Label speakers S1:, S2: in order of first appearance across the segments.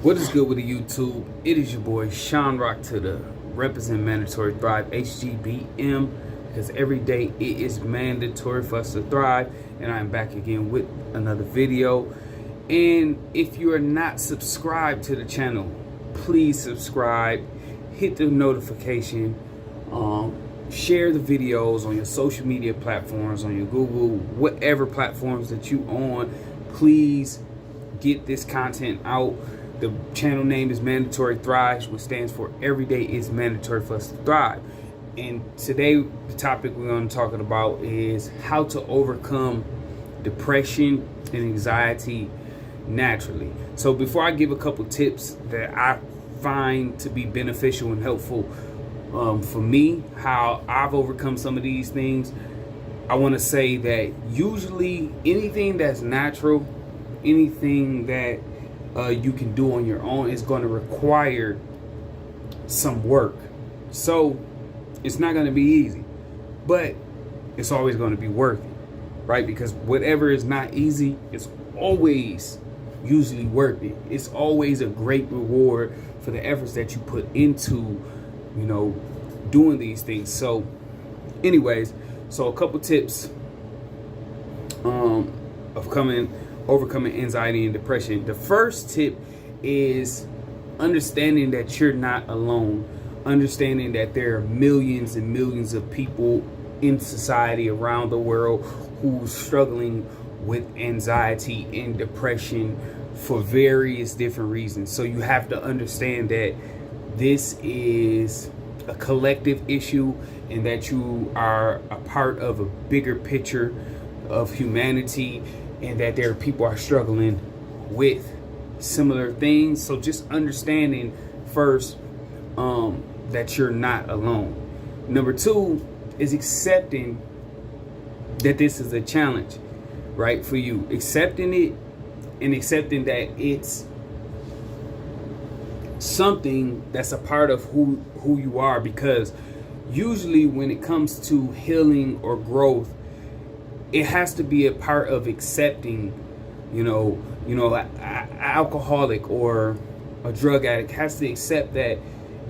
S1: What is good with the YouTube? It is your boy Sean Rock to the Represent Mandatory Thrive HGBM, because every day it is mandatory for us to thrive, and I'm back again with another video. And if you are not subscribed to the channel, please subscribe, hit the notification, share the videos on your social media platforms, on your Google, whatever platforms that you on. Please get this content out. The channel name is Mandatory Thrive, which stands for every day is mandatory for us to thrive. And today, the topic we're going to talk about is how to overcome depression and anxiety naturally. So before I give a couple tips that I find to be beneficial and helpful for me, how I've overcome some of these things, I want to say that usually anything that's natural, anything that you can do on your own is going to require some work. So it's not going to be easy, but it's always going to be worth it, right? Because whatever is not easy, it's always usually worth it. It's always a great reward for the efforts that you put into, doing these things. So anyways, so a couple tips of overcoming anxiety and depression. The first tip is understanding that you're not alone. Understanding that there are millions and millions of people in society around the world who's struggling with anxiety and depression for various different reasons. So you have to understand that this is a collective issue and that you are a part of a bigger picture of humanity, and that there are people are struggling with similar things. So just understanding first that you're not alone. Number two is accepting that this is a challenge, right, for you. Accepting it and accepting that it's something that's a part of who you are, because usually when it comes to healing or growth, it has to be a part of accepting, an alcoholic or a drug addict has to accept that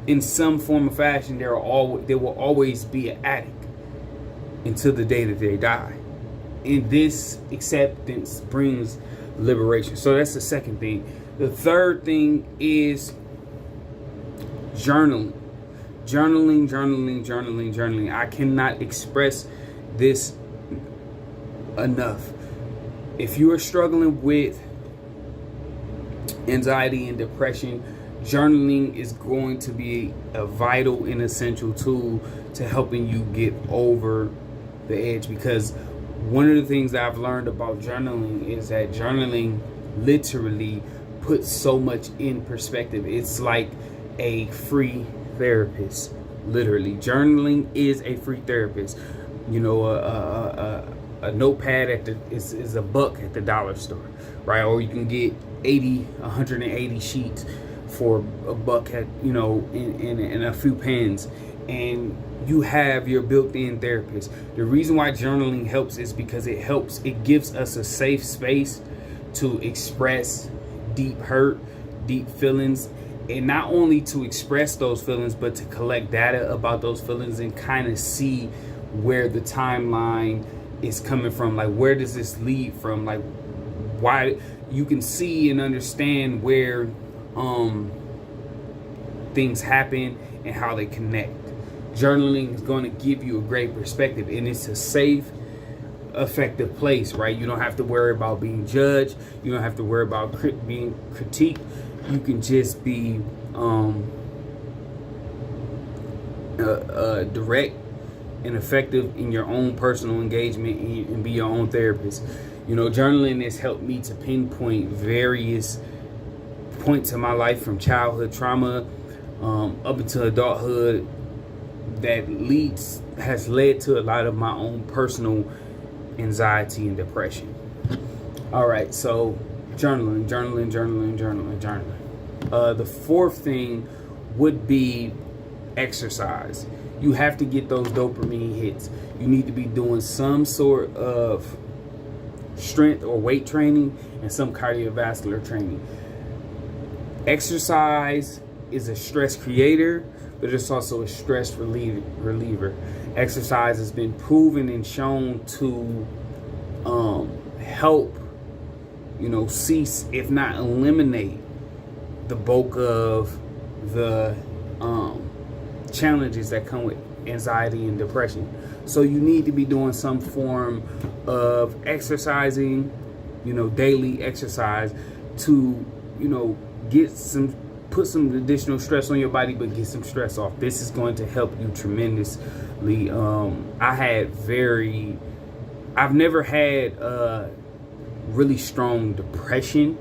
S1: in some form or fashion there will always be an addict until the day that they die. And this acceptance brings liberation. So that's the second thing. The third thing is journaling. Journaling. I cannot express this enough. If you are struggling with anxiety and depression, journaling is going to be a vital and essential tool to helping you get over the edge. Because one of the things that I've learned about journaling is that journaling literally puts so much in perspective. It's like a free therapist. Literally, journaling is a free therapist. A notepad is $1 at the dollar store, right? Or you can get 180 sheets for $1 at in a few pens, and you have your built-in therapist. The reason why journaling helps is because it gives us a safe space to express deep hurt, deep feelings, and not only to express those feelings, but to collect data about those feelings and kind of see where the timeline is coming from. Like, where does this lead from? Like, why? You can see and understand where things happen and how they connect. Journaling is going to give you a great perspective, and it's a safe, effective place, right? You don't have to worry about being judged. You don't have to worry about being critiqued. You can just be direct and effective in your own personal engagement and be your own therapist. Journaling has helped me to pinpoint various points in my life, from childhood trauma up into adulthood, that has led to a lot of my own personal anxiety and depression. All right, so journaling. The fourth thing would be exercise. You have to get those dopamine hits. You need to be doing some sort of strength or weight training and some cardiovascular training. Exercise is a stress creator, but it's also a stress reliever. Exercise has been proven and shown to help, cease, if not eliminate, the bulk of the challenges that come with anxiety and depression. So you need to be doing some form of exercising, daily exercise to, put some additional stress on your body, but get some stress off. This is going to help you tremendously. I've never had really strong depression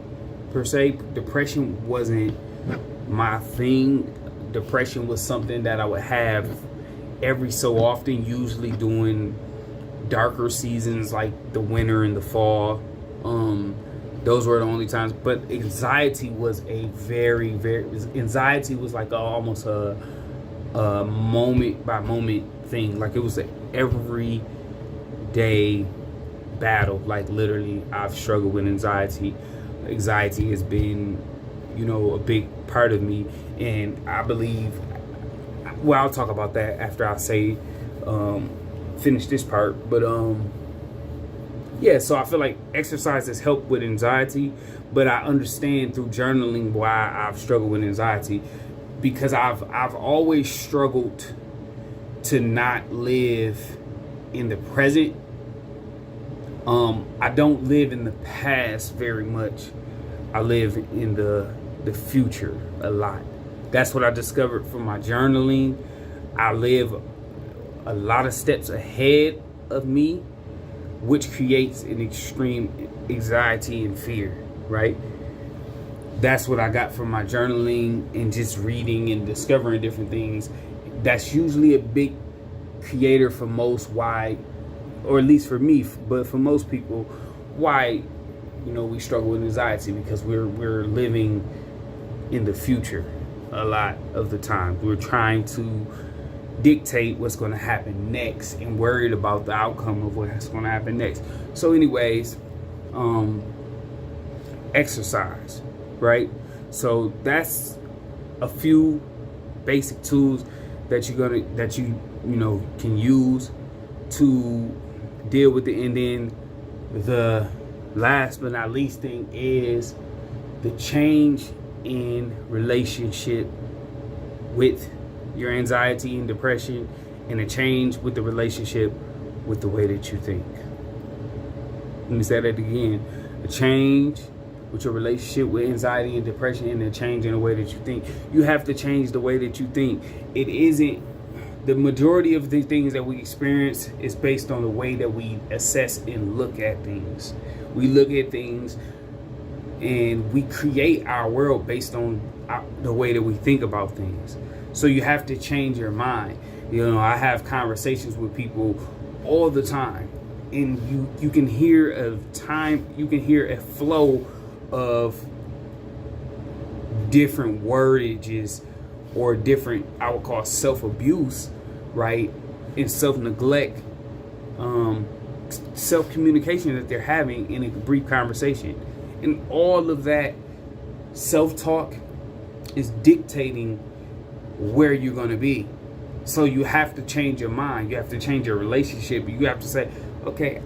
S1: per se. Depression wasn't my thing. Depression was something that I would have every so often, usually during darker seasons like the winter and the fall. Those were the only times. But anxiety was anxiety was like almost a moment by moment thing. Like it was an everyday battle. Like literally, I've struggled with anxiety. Anxiety has been, a big part of me, and I believe. Well, I'll talk about that after I say finish this part. But yeah, so I feel like exercise has helped with anxiety, but I understand through journaling why I've struggled with anxiety, because I've always struggled to not live in the present. I don't live in the past very much. I live in the future a lot. That's what I discovered from my journaling. I live a lot of steps ahead of me, which creates an extreme anxiety and fear, right? That's what I got from my journaling and just reading and discovering different things. That's usually a big creator for most why, or at least for me, but for most people, why, we struggle with anxiety, because we're living in the future a lot of the time. We're trying to dictate what's going to happen next and worried about the outcome of what's going to happen next. So anyways, exercise, right? So that's a few basic tools that you can use to deal with it. And then the last but not least thing is the change in relationship with your anxiety and depression, and a change with the relationship with the way that you think. Let me say that again. A change with your relationship with anxiety and depression, and a change in the way that you think. You have to change the way that you think. It isn't, the majority of the things that we experience is based on the way that we assess and look at things. We look at things and we create our world based on the way that we think about things. So you have to change your mind. I have conversations with people all the time, and you can hear a flow of different wordages or different, I would call, self-abuse, right? And self-neglect, self-communication that they're having in a brief conversation. And all of that self-talk is dictating where you're going to be. So you have to change your mind. You have to change your relationship. You have to say, okay,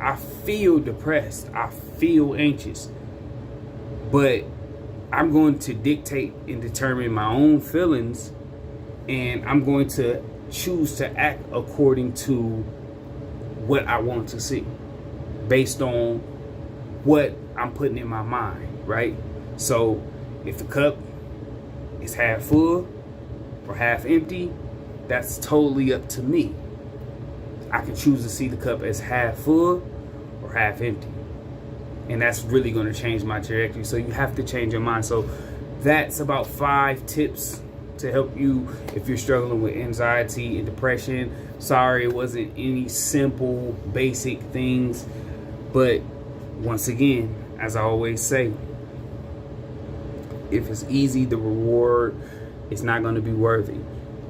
S1: I feel depressed. I feel anxious. But I'm going to dictate and determine my own feelings, and I'm going to choose to act according to what I want to see based on what I'm putting in my mind, right? So if the cup is half full or half empty, that's totally up to me. I can choose to see the cup as half full or half empty. And that's really going to change my trajectory. So you have to change your mind. So that's about 5 tips to help you if you're struggling with anxiety and depression. Sorry, it wasn't any simple, basic things. But once again, as I always say, if it's easy, the reward is not going to be worthy.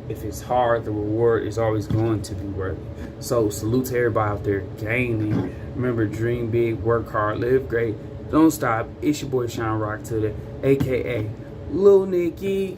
S1: If it's hard, the reward is always going to be worthy. So salute to everybody out there gaining. Remember, dream big, work hard, live great. Don't stop. It's your boy Sean Rock to the aka Lil Nicky.